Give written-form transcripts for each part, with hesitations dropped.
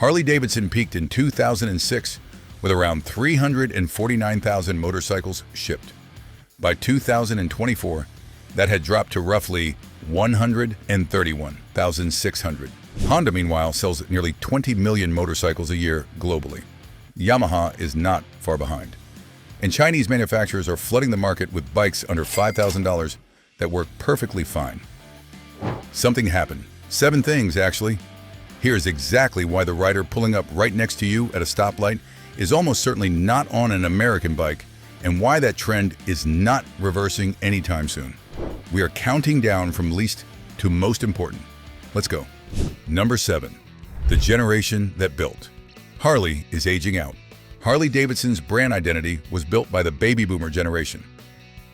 Harley-Davidson peaked in 2006 with around 349,000 motorcycles shipped. By 2024, that had dropped to roughly 131,600. Honda, meanwhile, sells nearly 20 million motorcycles a year globally. Yamaha is not far behind. And Chinese manufacturers are flooding the market with bikes under $5,000 that work perfectly fine. Something happened. 7 things, actually. Here's exactly why the rider pulling up right next to you at a stoplight is almost certainly not on an American bike, and why that trend is not reversing anytime soon. We are counting down from least to most important. Let's go. Number 7. The generation that built. Harley is aging out. Harley-Davidson's brand identity was built by the baby boomer generation.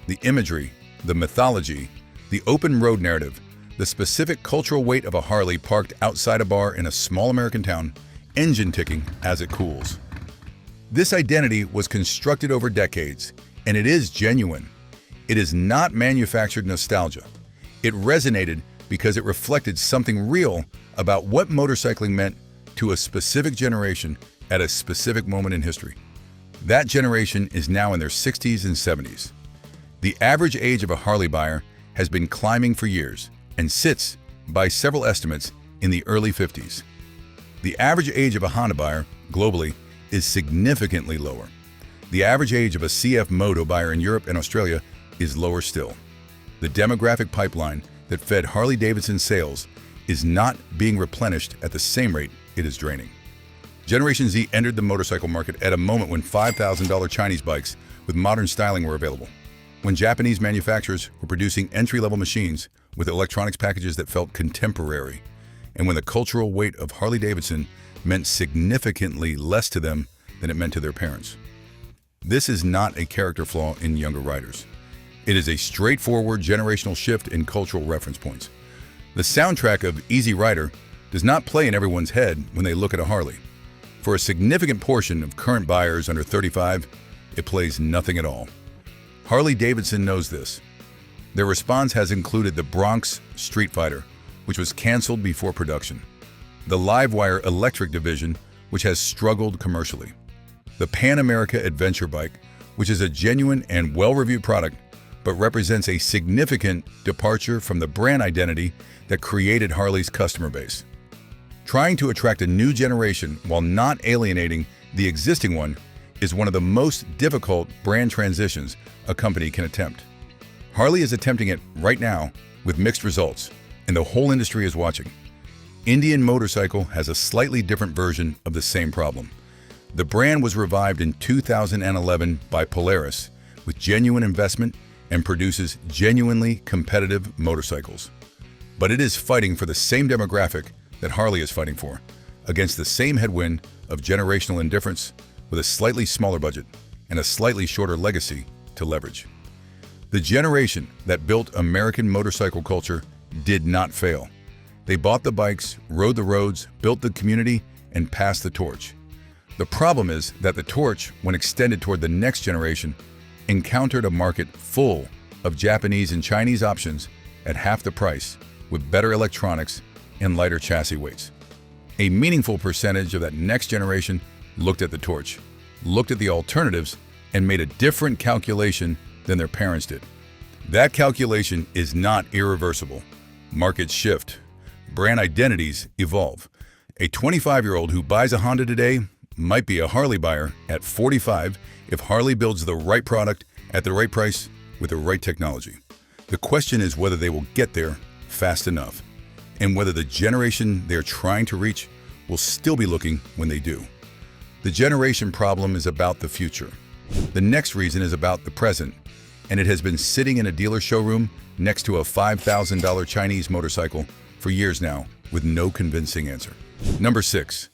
The imagery, the mythology, the open road narrative, the specific cultural weight of a Harley parked outside a bar in a small American town, engine ticking as it cools. This identity was constructed over decades, and it is genuine. It is not manufactured nostalgia. It resonated because it reflected something real about what motorcycling meant to a specific generation at a specific moment in history. That generation is now in their 60s and 70s. The average age of a Harley buyer has been climbing for years and sits, by several estimates, in the early 50s. The average age of a Honda buyer, globally, is significantly lower. The average age of a CF Moto buyer in Europe and Australia is lower still. The demographic pipeline that fed Harley-Davidson sales is not being replenished at the same rate it is draining. Generation Z entered the motorcycle market at a moment when $5,000 Chinese bikes with modern styling were available, when Japanese manufacturers were producing entry-level machines with electronics packages that felt contemporary, and when the cultural weight of Harley-Davidson meant significantly less to them than it meant to their parents. This is not a character flaw in younger riders. It is a straightforward generational shift in cultural reference points. The soundtrack of Easy Rider does not play in everyone's head when they look at a Harley. For a significant portion of current buyers under 35, it plays nothing at all. Harley-Davidson knows this. Their response has included the Bronx Street Fighter, which was canceled before production, the Livewire electric division, which has struggled commercially, the Pan America Adventure bike, which is a genuine and well-reviewed product, but represents a significant departure from the brand identity that created Harley's customer base. Trying to attract a new generation while not alienating the existing one is one of the most difficult brand transitions a company can attempt. Harley is attempting it right now with mixed results, and the whole industry is watching. Indian Motorcycle has a slightly different version of the same problem. The brand was revived in 2011 by Polaris with genuine investment and produces genuinely competitive motorcycles. But it is fighting for the same demographic that Harley is fighting for, against the same headwind of generational indifference with a slightly smaller budget and a slightly shorter legacy to leverage. The generation that built American motorcycle culture did not fail. They bought the bikes, rode the roads, built the community, and passed the torch. The problem is that the torch, when extended toward the next generation, encountered a market full of Japanese and Chinese options at half the price, with better electronics and lighter chassis weights. A meaningful percentage of that next generation looked at the torch, looked at the alternatives, and made a different calculation than their parents did. That calculation is not irreversible. Markets shift. Brand identities evolve. A 25-year-old who buys a Honda today might be a Harley buyer at 45 if Harley builds the right product at the right price with the right technology. The question is whether they will get there fast enough, and whether the generation they're trying to reach will still be looking when they do. The generation problem is about the future. The next reason is about the present, and it has been sitting in a dealer showroom next to a $5,000 Chinese motorcycle for years now with no convincing answer. Number 6.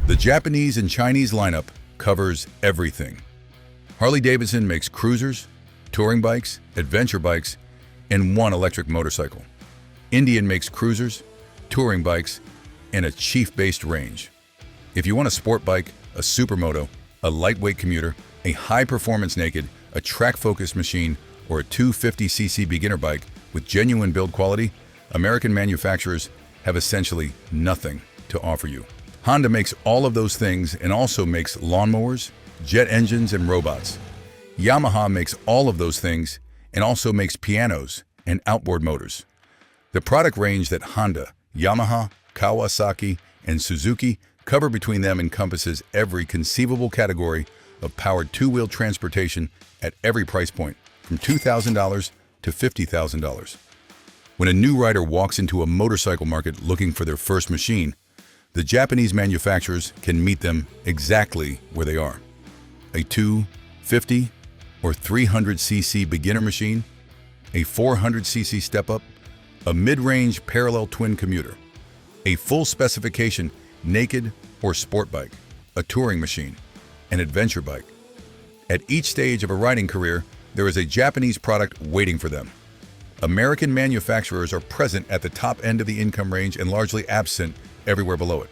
The Japanese and Chinese lineup covers everything. Harley-Davidson makes cruisers, touring bikes, adventure bikes, and one electric motorcycle. Indian makes cruisers, touring bikes, and a chief-based range. If you want a sport bike, a supermoto, a lightweight commuter, a high-performance naked, a track-focused machine, or a 250cc beginner bike with genuine build quality, American manufacturers have essentially nothing to offer you. Honda makes all of those things and also makes lawnmowers, jet engines, and robots. Yamaha makes all of those things and also makes pianos and outboard motors. The product range that Honda, Yamaha, Kawasaki, and Suzuki cover between them encompasses every conceivable category of powered two-wheel transportation at every price point, from $2,000 to $50,000. When a new rider walks into a motorcycle market looking for their first machine, the Japanese manufacturers can meet them exactly where they are. A 250 or 300cc beginner machine, a 400cc step-up, a mid-range parallel twin commuter, a full specification naked or sport bike, a touring machine, an adventure bike. At each stage of a riding career, there is a Japanese product waiting for them. American manufacturers are present at the top end of the income range and largely absent everywhere below it.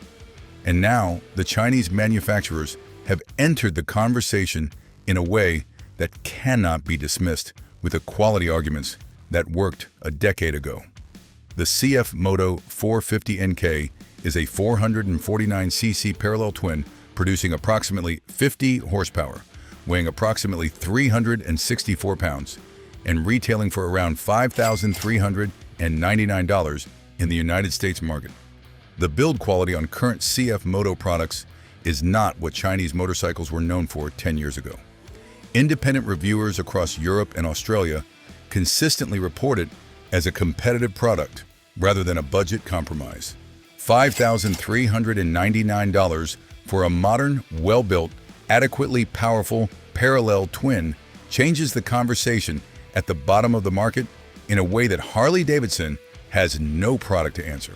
And now, the Chinese manufacturers have entered the conversation in a way that cannot be dismissed with the quality arguments that worked a decade ago. The CF Moto 450NK is a 449cc parallel twin producing approximately 50 horsepower, weighing approximately 364 pounds, and retailing for around $5,399 in the United States market. The build quality on current CF Moto products is not what Chinese motorcycles were known for 10 years ago. Independent reviewers across Europe and Australia consistently report it as a competitive product rather than a budget compromise. $5,399 for a modern, well-built, adequately powerful parallel twin changes the conversation at the bottom of the market in a way that Harley-Davidson has no product to answer.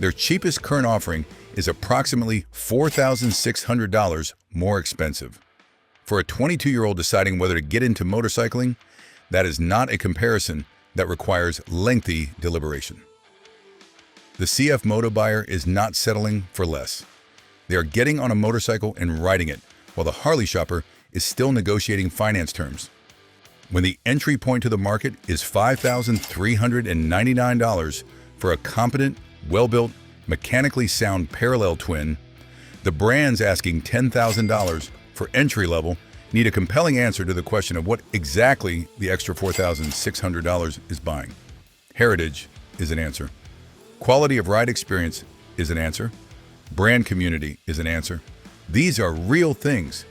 Their cheapest current offering is approximately $4,600 more expensive. For a 22-year-old deciding whether to get into motorcycling, that is not a comparison that requires lengthy deliberation. The CF Moto buyer is not settling for less. They are getting on a motorcycle and riding it, while the Harley shopper is still negotiating finance terms. When the entry point to the market is $5,399 for a competent, well-built, mechanically sound parallel twin, the brands asking $10,000 for entry-level need a compelling answer to the question of what exactly the extra $4,600 is buying. Heritage is an answer. Quality of ride experience is an answer. Brand community is an answer. These are real things,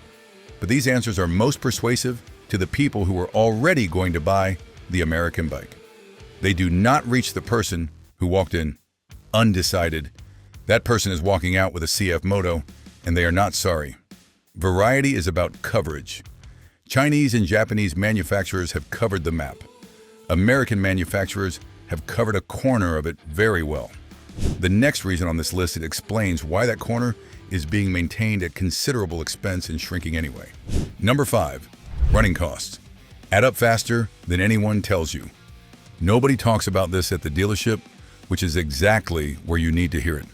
but these answers are most persuasive to the people who are already going to buy the American bike. They do not reach the person who walked in undecided. That person is walking out with a CF Moto, and they are not sorry. Variety is about coverage. Chinese and Japanese manufacturers have covered the map. American manufacturers have covered a corner of it very well. The next reason on this list, it explains why that corner is being maintained at considerable expense and shrinking anyway. Number 5, running costs. Add up faster than anyone tells you. Nobody talks about this at the dealership, which is exactly where you need to hear it.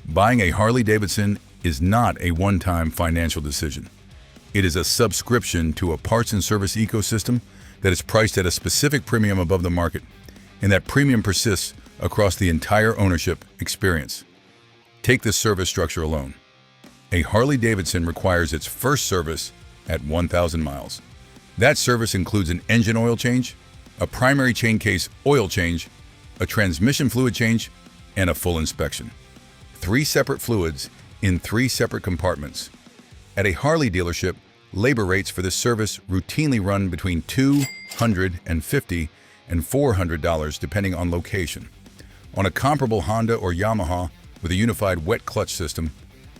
Buying a Harley-Davidson is not a one-time financial decision. It is a subscription to a parts and service ecosystem that is priced at a specific premium above the market, and that premium persists across the entire ownership experience. Take the service structure alone. A Harley-Davidson requires its first service at 1,000 miles. That service includes an engine oil change, a primary chain case oil change, a transmission fluid change, and a full inspection. 3 separate fluids in 3 separate compartments. At a Harley dealership, labor rates for this service routinely run between $250 and $400 depending on location. On a comparable Honda or Yamaha with a unified wet clutch system,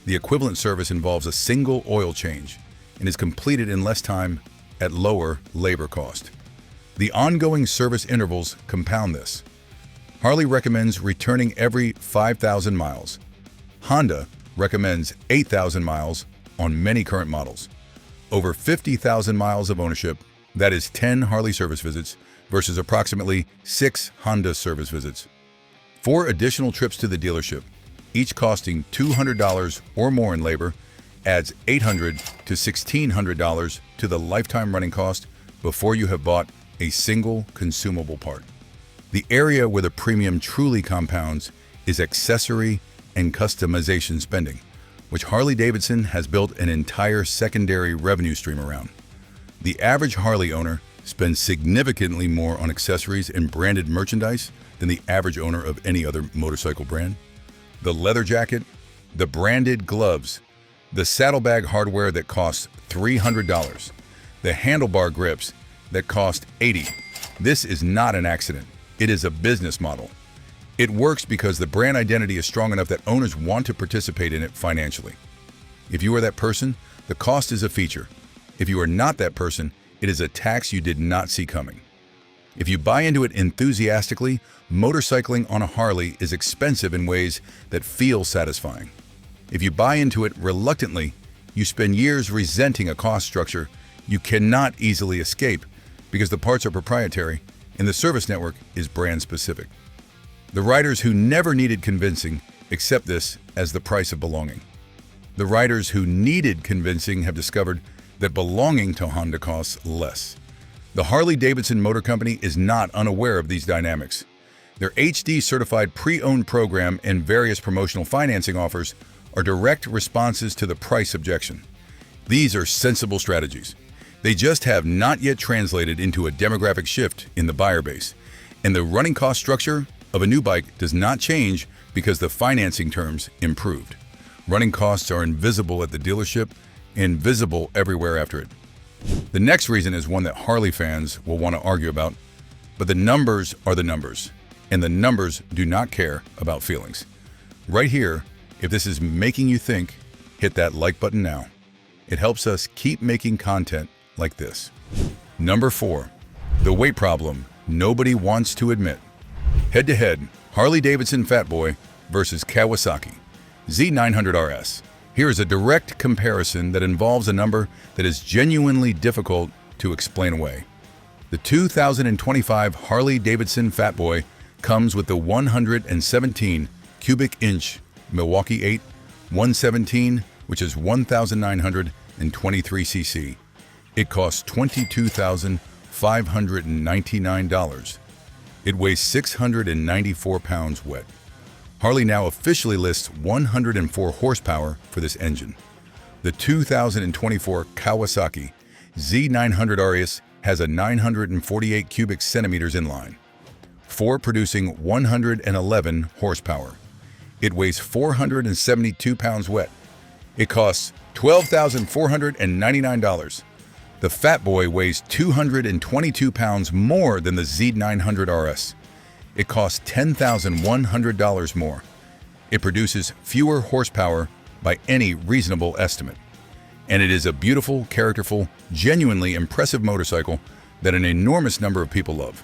the equivalent service involves a single oil change and is completed in less time at lower labor cost. The ongoing service intervals compound this. Harley recommends returning every 5,000 miles. Honda recommends 8,000 miles on many current models. Over 50,000 miles of ownership, that is 10 Harley service visits versus approximately 6 Honda service visits. 4 additional trips to the dealership, each costing $200 or more in labor, adds $800 to $1,600 to the lifetime running cost before you have bought a single consumable part. The area where the premium truly compounds is accessory and customization spending, which Harley-Davidson has built an entire secondary revenue stream around. The average Harley owner spends significantly more on accessories and branded merchandise than the average owner of any other motorcycle brand. The leather jacket, the branded gloves, the saddlebag hardware that costs $300, the handlebar grips that cost $80. This is not an accident. It is a business model. It works because the brand identity is strong enough that owners want to participate in it financially. If you are that person, the cost is a feature. If you are not that person, it is a tax you did not see coming. If you buy into it enthusiastically, motorcycling on a Harley is expensive in ways that feel satisfying. If you buy into it reluctantly, you spend years resenting a cost structure you cannot easily escape because the parts are proprietary and the service network is brand specific. The riders who never needed convincing accept this as the price of belonging. The riders who needed convincing have discovered that belonging to Honda costs less. The Harley-Davidson Motor Company is not unaware of these dynamics. Their HD-certified pre-owned program and various promotional financing offers are direct responses to the price objection. These are sensible strategies. They just have not yet translated into a demographic shift in the buyer base, and the running cost structure of a new bike does not change because the financing terms improved. Running costs are invisible at the dealership and visible everywhere after it. The next reason is one that Harley fans will want to argue about, but the numbers are the numbers, and the numbers do not care about feelings. Right here, if this is making you think, hit that like button now. It helps us keep making content like this. Number 4, the weight problem nobody wants to admit. Head-to-head, Harley-Davidson Fat Boy versus Kawasaki Z900RS. Here is a direct comparison that involves a number that is genuinely difficult to explain away. The 2025 Harley-Davidson Fat Boy comes with the 117 cubic inch Milwaukee 8 117, which is 1,923 cc. It costs $22,599. It weighs 694 pounds wet. Harley now officially lists 104 horsepower for this engine. The 2024 Kawasaki Z900RS has a 948 cubic centimeters inline, 4 producing 111 horsepower. It weighs 472 pounds wet. It costs $12,499. The Fat Boy weighs 222 pounds more than the Z900RS. It costs $10,100 more. It produces fewer horsepower by any reasonable estimate. And it is a beautiful, characterful, genuinely impressive motorcycle that an enormous number of people love.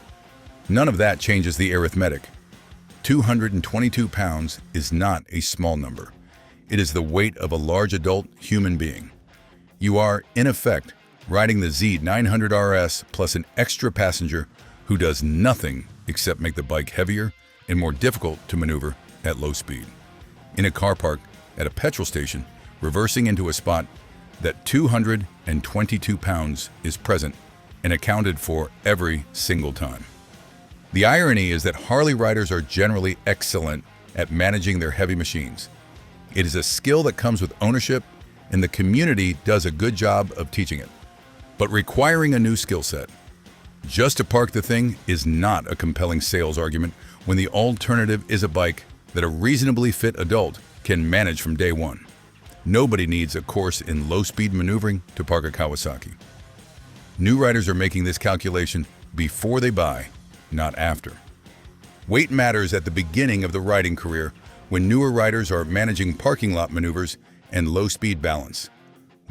None of that changes the arithmetic. 222 pounds is not a small number. It is the weight of a large adult human being. You are, in effect, riding the Z900RS plus an extra passenger who does nothing except make the bike heavier and more difficult to maneuver at low speed. In a car park at a petrol station, reversing into a spot that 222 pounds is present and accounted for every single time. The irony is that Harley riders are generally excellent at managing their heavy machines. It is a skill that comes with ownership, and the community does a good job of teaching it, but requiring a new skill set. Just to park the thing is not a compelling sales argument when the alternative is a bike that a reasonably fit adult can manage from day one. Nobody needs a course in low-speed maneuvering to park a Kawasaki. New riders are making this calculation before they buy, not after. Weight matters at the beginning of the riding career when newer riders are managing parking lot maneuvers and low-speed balance.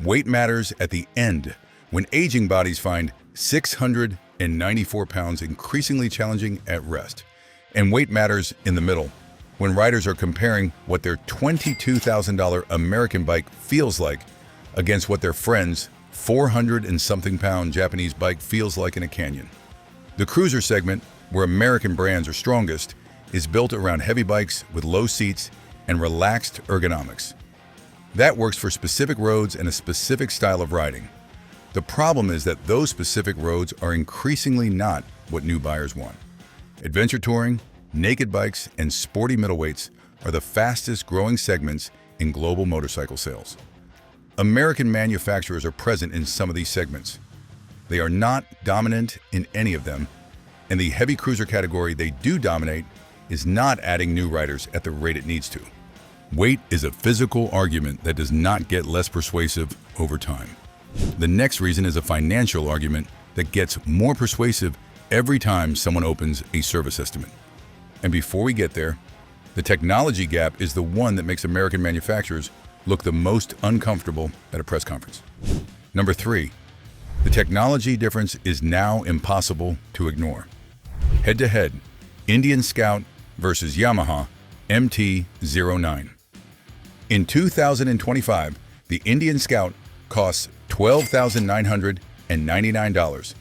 Weight matters at the end when aging bodies find 694 pounds increasingly challenging at rest. And weight matters in the middle when riders are comparing what their $22,000 American bike feels like against what their friend's 400 and something pound Japanese bike feels like in a canyon. The cruiser segment, where American brands are strongest, is built around heavy bikes with low seats and relaxed ergonomics. That works for specific roads and a specific style of riding. The problem is that those specific roads are increasingly not what new buyers want. Adventure touring, naked bikes, and sporty middleweights are the fastest growing segments in global motorcycle sales. American manufacturers are present in some of these segments. They are not dominant in any of them, and the heavy cruiser category they do dominate is not adding new riders at the rate it needs to. Weight is a physical argument that does not get less persuasive over time. The next reason is a financial argument that gets more persuasive every time someone opens a service estimate. And before we get there, the technology gap is the one that makes American manufacturers look the most uncomfortable at a press conference. Number 3, the technology difference is now impossible to ignore. Head-to-head, Indian Scout versus Yamaha MT-09. In 2025, the Indian Scout costs $12,999.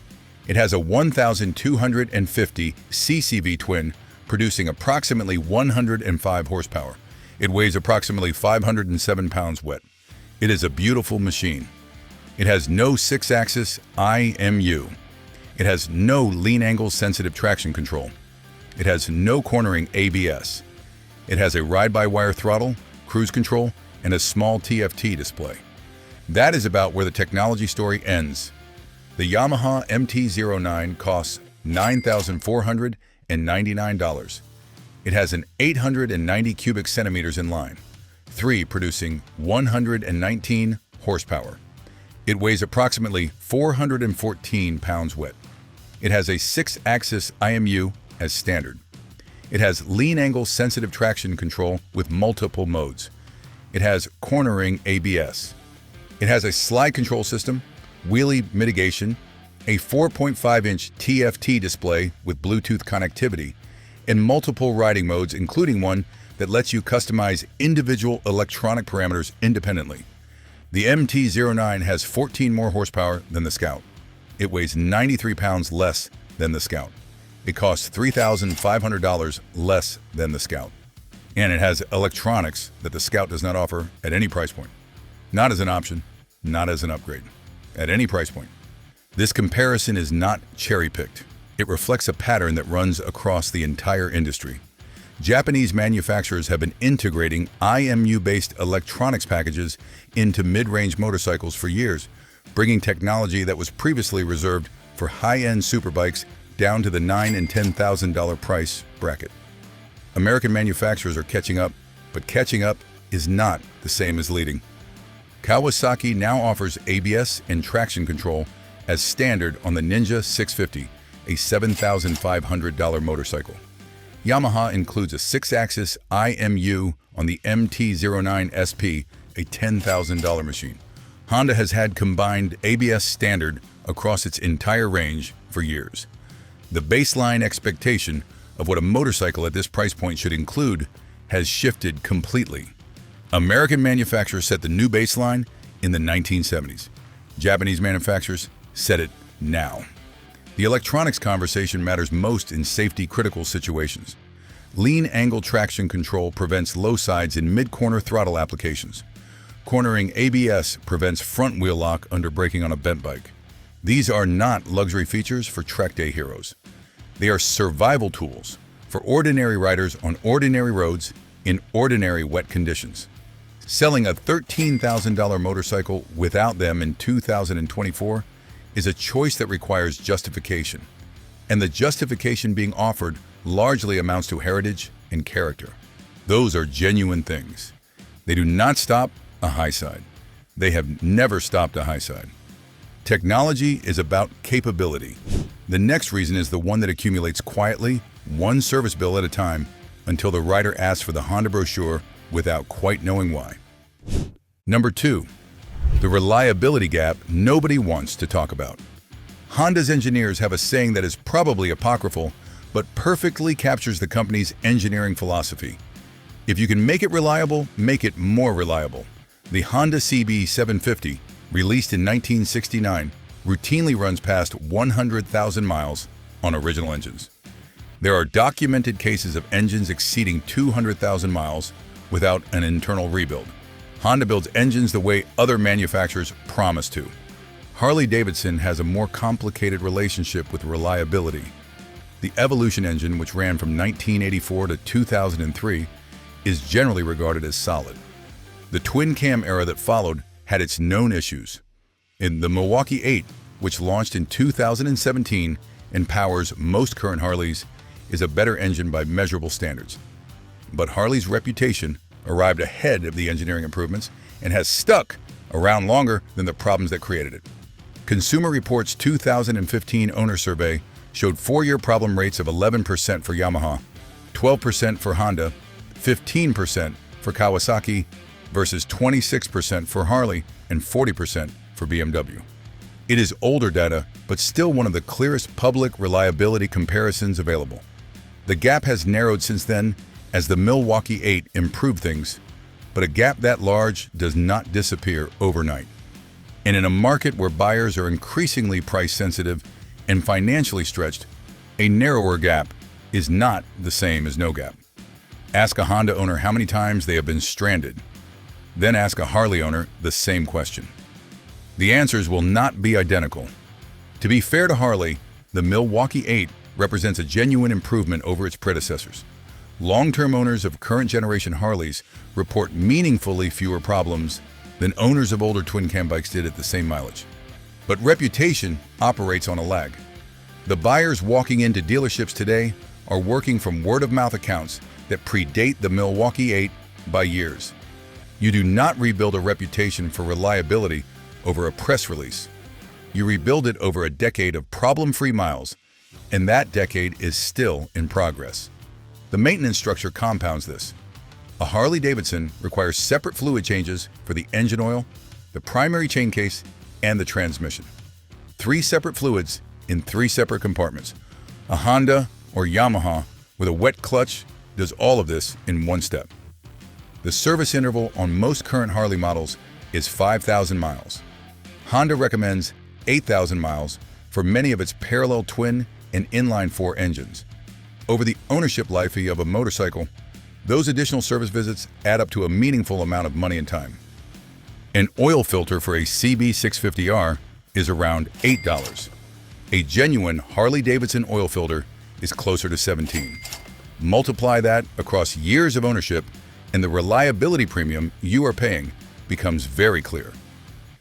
It has a 1,250 CCV twin producing approximately 105 horsepower. It weighs approximately 507 pounds wet. It is a beautiful machine. It has no 6-axis IMU. It has no lean angle sensitive traction control. It has no cornering ABS. It has a ride-by-wire throttle, cruise control, and a small TFT display. That is about where the technology story ends. The Yamaha MT-09 costs $9,499. It has an 890 cubic centimeters in line, 3 producing 119 horsepower. It weighs approximately 414 pounds wet. It has a 6-axis IMU as standard. It has lean angle sensitive traction control with multiple modes. It has cornering ABS. It has a slide control system, wheelie mitigation, a 4.5-inch TFT display with Bluetooth connectivity, and multiple riding modes, including one that lets you customize individual electronic parameters independently. The MT-09 has 14 more horsepower than the Scout. It weighs 93 pounds less than the Scout. It costs $3,500 less than the Scout. And it has electronics that the Scout does not offer at any price point. Not as an option, not as an upgrade. At any price point. This comparison is not cherry-picked. It reflects a pattern that runs across the entire industry. Japanese manufacturers have been integrating IMU-based electronics packages into mid-range motorcycles for years, bringing technology that was previously reserved for high-end superbikes down to the $9,000 and $10,000 price bracket. American manufacturers are catching up, but catching up is not the same as leading. Kawasaki now offers ABS and traction control as standard on the Ninja 650, a $7,500 motorcycle. Yamaha includes a 6-axis IMU on the MT-09 SP, a $10,000 machine. Honda has had combined ABS standard across its entire range for years. The baseline expectation of what a motorcycle at this price point should include has shifted completely. American manufacturers set the new baseline in the 1970s. Japanese manufacturers set it now. The electronics conversation matters most in safety-critical situations. Lean angle traction control prevents low sides in mid-corner throttle applications. Cornering ABS prevents front wheel lock under braking on a bent bike. These are not luxury features for track day heroes. They are survival tools for ordinary riders on ordinary roads in ordinary wet conditions. Selling a $13,000 motorcycle without them in 2024 is a choice that requires justification, and the justification being offered largely amounts to heritage and character. Those are genuine things. They do not stop a high side. They have never stopped a high side. Technology is about capability. The next reason is the one that accumulates quietly, one service bill at a time, until the rider asks for the Honda brochure without quite knowing why. Number 2, the reliability gap nobody wants to talk about. Honda's engineers have a saying that is probably apocryphal, but perfectly captures the company's engineering philosophy. If you can make it reliable, make it more reliable. The Honda CB750, released in 1969, routinely runs past 100,000 miles on original engines. There are documented cases of engines exceeding 200,000 miles without an internal rebuild. Honda builds engines the way other manufacturers promise to. Harley-Davidson has a more complicated relationship with reliability. The Evolution engine, which ran from 1984 to 2003, is generally regarded as solid. The twin-cam era that followed had its known issues. In the Milwaukee 8, which launched in 2017 and powers most current Harleys, is a better engine by measurable standards. But Harley's reputation arrived ahead of the engineering improvements and has stuck around longer than the problems that created it. Consumer Reports' 2015 owner survey showed 4-year problem rates of 11% for Yamaha, 12% for Honda, 15% for Kawasaki, versus 26% for Harley and 40% for BMW. It is older data, but still one of the clearest public reliability comparisons available. The gap has narrowed since then as the Milwaukee 8 improved things, but a gap that large does not disappear overnight. And in a market where buyers are increasingly price-sensitive and financially stretched, a narrower gap is not the same as no gap. Ask a Honda owner how many times they have been stranded. Then ask a Harley owner the same question. The answers will not be identical. To be fair to Harley, the Milwaukee 8 represents a genuine improvement over its predecessors. Long-term owners of current-generation Harleys report meaningfully fewer problems than owners of older twin-cam bikes did at the same mileage. But reputation operates on a lag. The buyers walking into dealerships today are working from word-of-mouth accounts that predate the Milwaukee 8 by years. You do not rebuild a reputation for reliability over a press release. You rebuild it over a decade of problem-free miles, and that decade is still in progress. The maintenance structure compounds this. A Harley-Davidson requires separate fluid changes for the engine oil, the primary chain case, and the transmission. 3 separate fluids in 3 separate compartments. A Honda or Yamaha with a wet clutch does all of this in one step. The service interval on most current Harley models is 5,000 miles. Honda recommends 8,000 miles for many of its parallel twin and inline-4 engines. Over the ownership life of a motorcycle, those additional service visits add up to a meaningful amount of money and time. An oil filter for a CB650R is around $8. A genuine Harley-Davidson oil filter is closer to $17. Multiply that across years of ownership, and the reliability premium you are paying becomes very clear.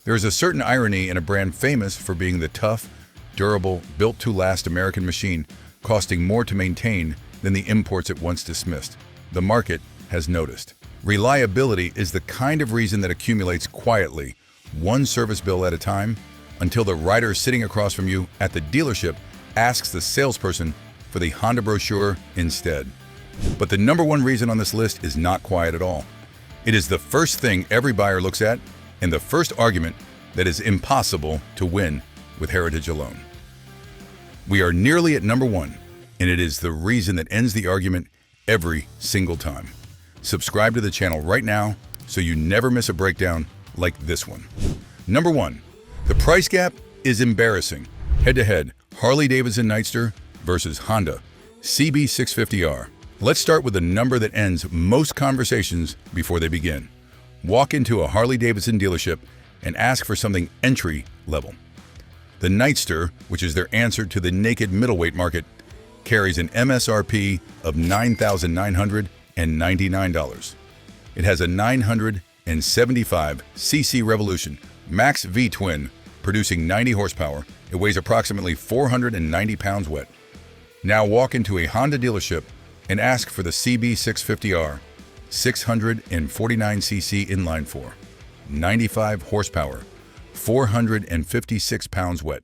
There is a certain irony in a brand famous for being the tough, durable, built-to-last American machine costing more to maintain than the imports it once dismissed. The market has noticed. Reliability is the kind of reason that accumulates quietly, one service bill at a time, until the rider sitting across from you at the dealership asks the salesperson for the Honda brochure instead. But the number one reason on this list is not quiet at all. It is the first thing every buyer looks at and the first argument that is impossible to win with heritage alone. We are nearly at number 1, and it is the reason that ends the argument every single time. Subscribe to the channel right now so you never miss a breakdown like this one. Number 1. The price gap is embarrassing. Head-to-head, Harley-Davidson Nightster versus Honda CB650R. Let's start with the number that ends most conversations before they begin. Walk into a Harley-Davidson dealership and ask for something entry level. The Nightster, which is their answer to the naked middleweight market, carries an MSRP of $9,999. It has a 975cc Revolution Max V-twin producing 90 horsepower. It weighs approximately 490 pounds wet. Now walk into a Honda dealership and ask for the CB650R 649cc inline-4, 95 horsepower, 456 pounds wet,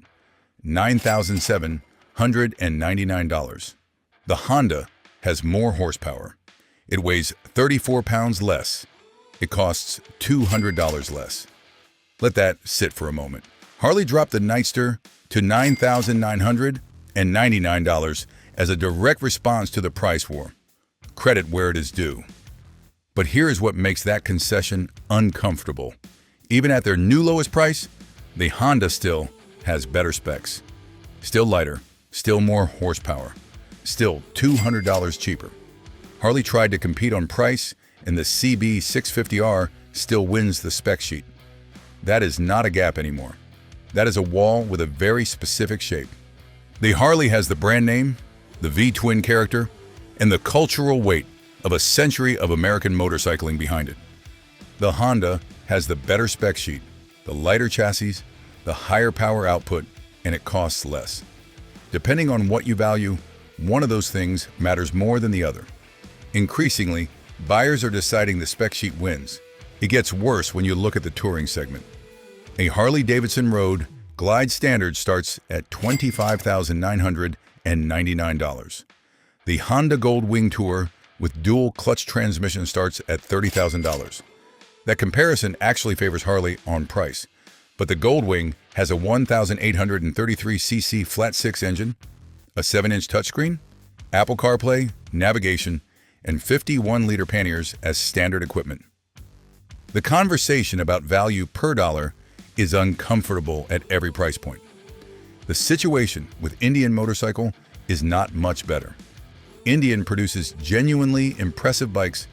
$9,799. The Honda has more horsepower. It weighs 34 pounds less. It costs $200 less. Let that sit for a moment. Harley dropped the Nightster to $9,999 as a direct response to the price war. Credit where it is due. But here is what makes that concession uncomfortable. Even at their new lowest price, the Honda still has better specs. Still lighter, still more horsepower, still $200 cheaper. Harley tried to compete on price, and the CB650R still wins the spec sheet. That is not a gap anymore. That is a wall with a very specific shape. The Harley has the brand name, the V-twin character, and the cultural weight of a century of American motorcycling behind it. The Honda has the better spec sheet, the lighter chassis, the higher power output, and it costs less. Depending on what you value, one of those things matters more than the other. Increasingly, buyers are deciding the spec sheet wins. It gets worse when you look at the touring segment. A Harley-Davidson Road Glide Standard starts at $25,999. The Honda Gold Wing Tour with dual clutch transmission starts at $30,000. That comparison actually favors Harley on price, but the Gold Wing has a 1,833cc flat-six engine, a 7-inch touchscreen, Apple CarPlay, navigation, and 51-liter panniers as standard equipment. The conversation about value per dollar is uncomfortable at every price point. The situation with Indian Motorcycle is not much better. Indian produces genuinely impressive bikes,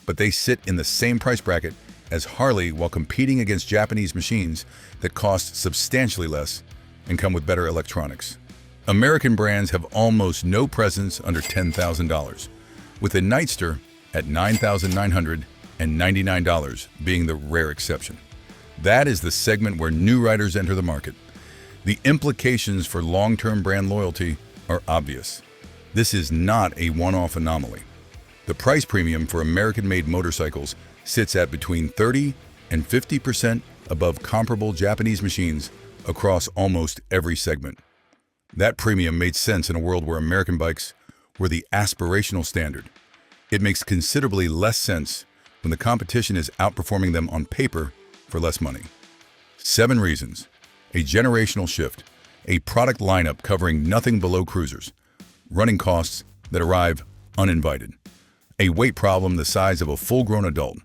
but they sit in the same price bracket as Harley while competing against Japanese machines that cost substantially less and come with better electronics. American brands have almost no presence under $10,000, with the Nightster at $9,999 being the rare exception. That is the segment where new riders enter the market. The implications for long-term brand loyalty are obvious. This is not a one-off anomaly. The price premium for American-made motorcycles sits at between 30 and 50% above comparable Japanese machines across almost every segment. That premium made sense in a world where American bikes were the aspirational standard. It makes considerably less sense when the competition is outperforming them on paper for less money. 7 reasons: a generational shift, a product lineup covering nothing below cruisers, running costs that arrive uninvited, a weight problem the size of a full-grown adult,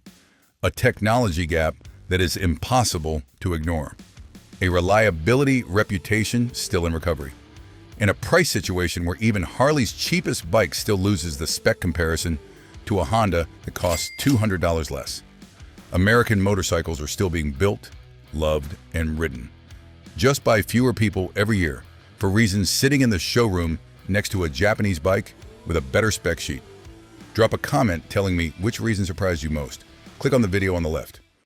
a technology gap that is impossible to ignore, a reliability reputation still in recovery, and a price situation where even Harley's cheapest bike still loses the spec comparison to a Honda that costs $200 less. American motorcycles are still being built, loved, and ridden, just by fewer people every year for reasons sitting in the showroom next to a Japanese bike with a better spec sheet. Drop a comment telling me which reason surprised you most. Click on the video on the left.